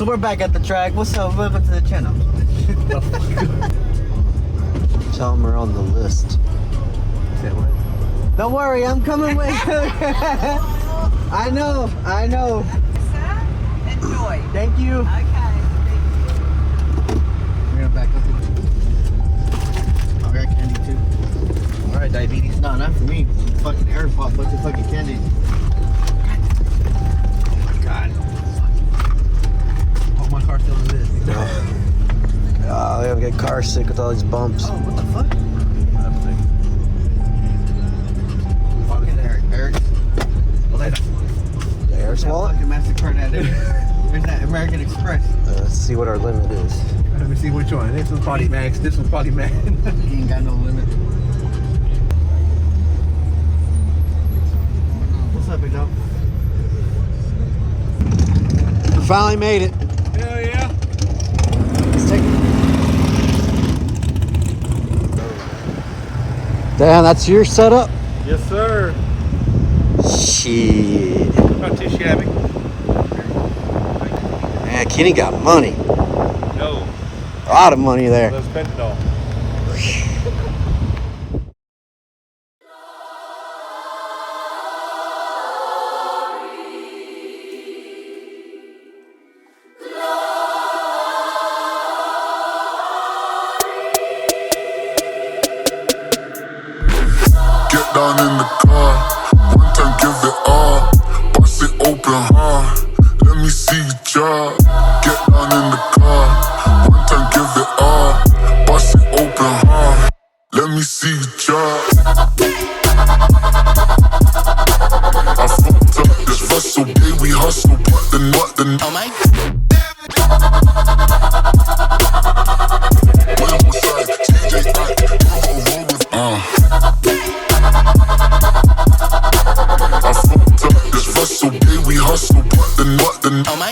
So we're back at the track. What's up? Welcome to the channel. Tell them we're on the list. Say what? Don't worry, I'm coming with you. I know. Sir, enjoy. Thank you. Okay. We're gonna back up. Oh, I got candy too. Alright, diabetes. No, not for me. Fucking air pop, bunch of fucking candy. Oh my god. Oh, my car's still in this. Oh, I gotta get car sick with all these bumps. Oh, what the fuck? Fucking Eric. The air swallow? Fucking MasterCard out there. There's that American Express. Let's see what our limit is. Let me see which one. This one's probably max. This one's probably max. He ain't got no limit. What's up, big dog? Finally made it. Hell yeah. Let's take it. Damn, that's your setup? Yes, sir. Shit. Not too shabby. Man, Kenny got money. No. A lot of money there. Let's spend it all. Get down in the car, one time give it all, bust it open hard, let me see you drop. Get down in the car, one time give it all, bust it open hard, let me see you drop. I fucked up this vessel, baby, we hustle, but the oh my. I fucked up this vessel, baby, we hustle, but the oh my.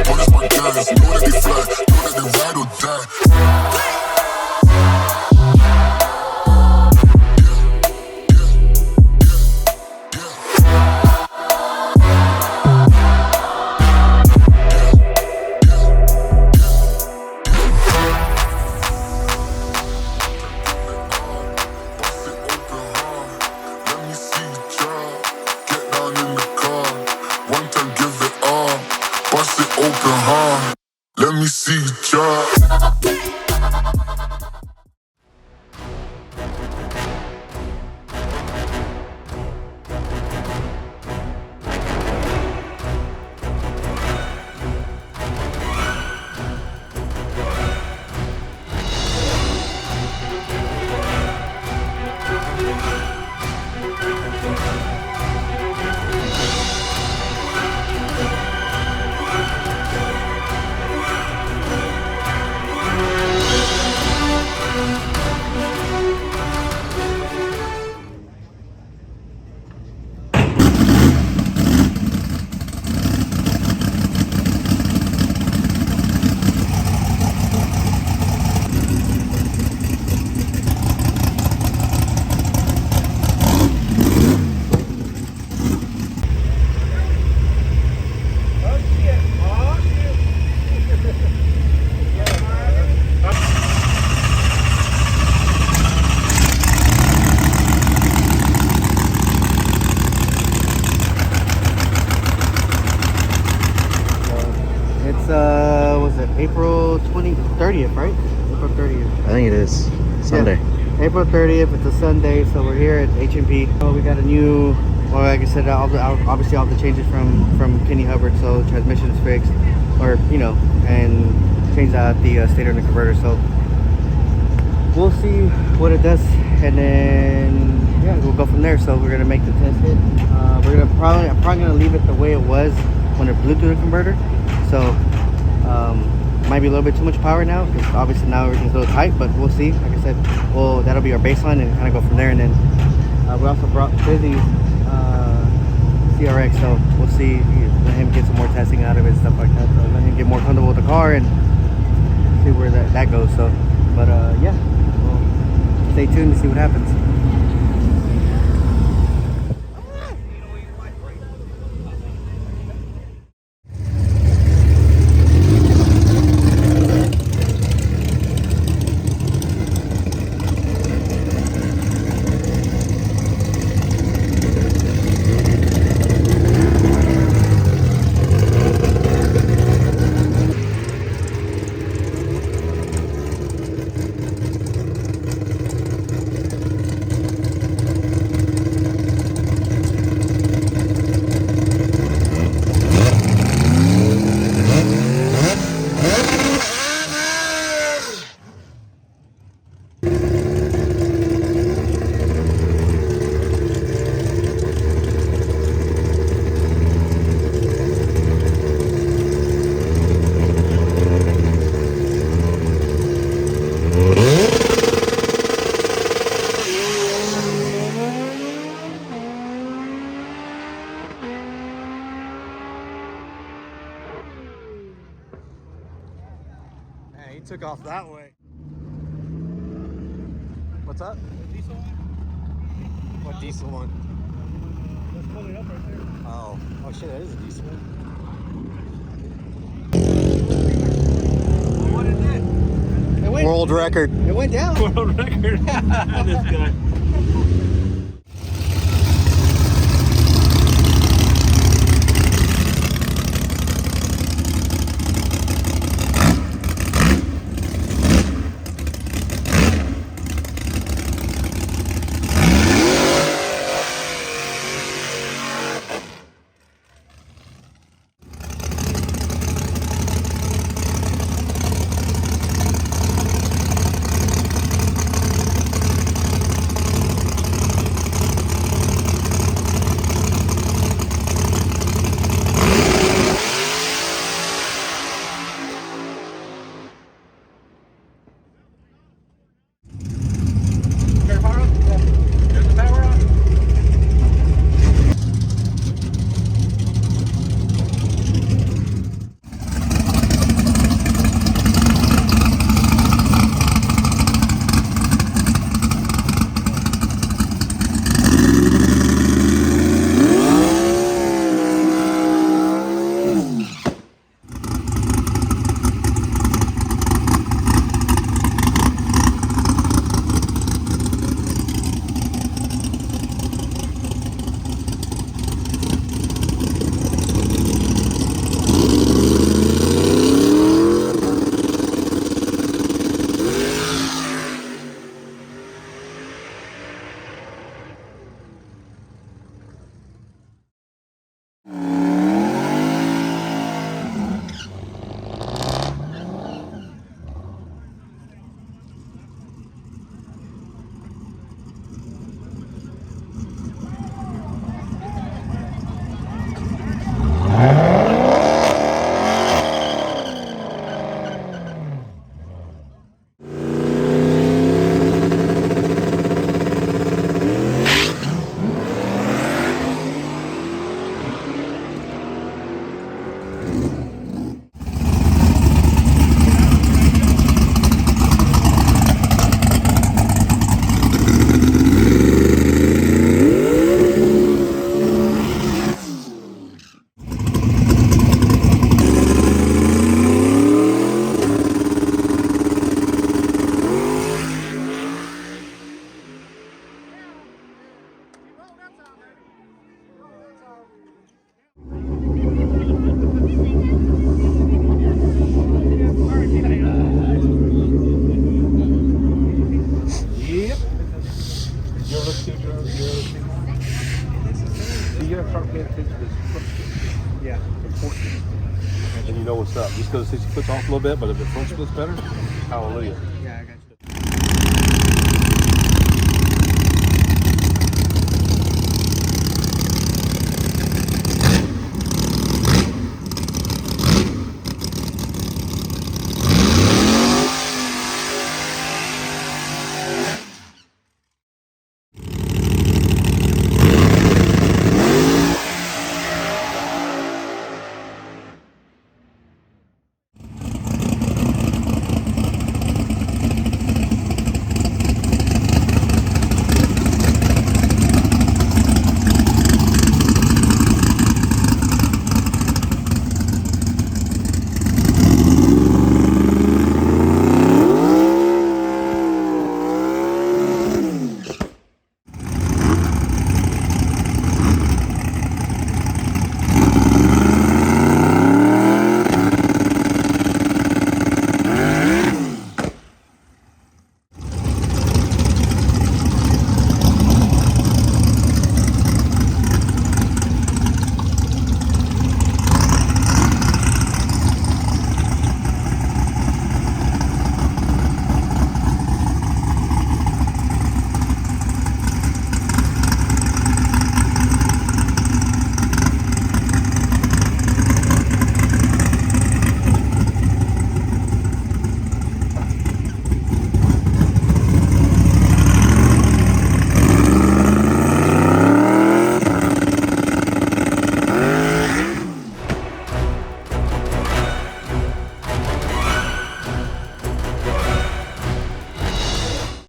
What is my guys? Know that they fly, know that they ride or die. Let me see you drop. Was it April 30th, right? April 30th. I think it is Sunday. Yeah. April 30th, it's a Sunday, so we're here at H&P. So we got a new, well, like I said, obviously all the changes from Kenny Hubbard, so transmission is fixed, or, you know, and changed out the stator and the converter, so we'll see what it does, and then, yeah, we'll go from there. So we're gonna make the test hit. I'm probably gonna leave it the way it was when it blew through the converter, so might be a little bit too much power now, because obviously now everything's a little tight, but we'll see. Like I said, well, that'll be our baseline and kind of go from there. And then we also brought Fizzy's CRX, so we'll see, let him get some more testing out of it and stuff like that, so let him get more comfortable with the car and see where that goes. So, but yeah, well, stay tuned to see what happens. took off that way. What's that? Diesel one? What diesel one? Let's pull it up right there. Oh shit, that is a diesel one. What is it? It went, World record. it went down. World record. This guy. Yeah. And you know what's up. Just because 60 foot's off a little bit, but if the front split's better, hallelujah.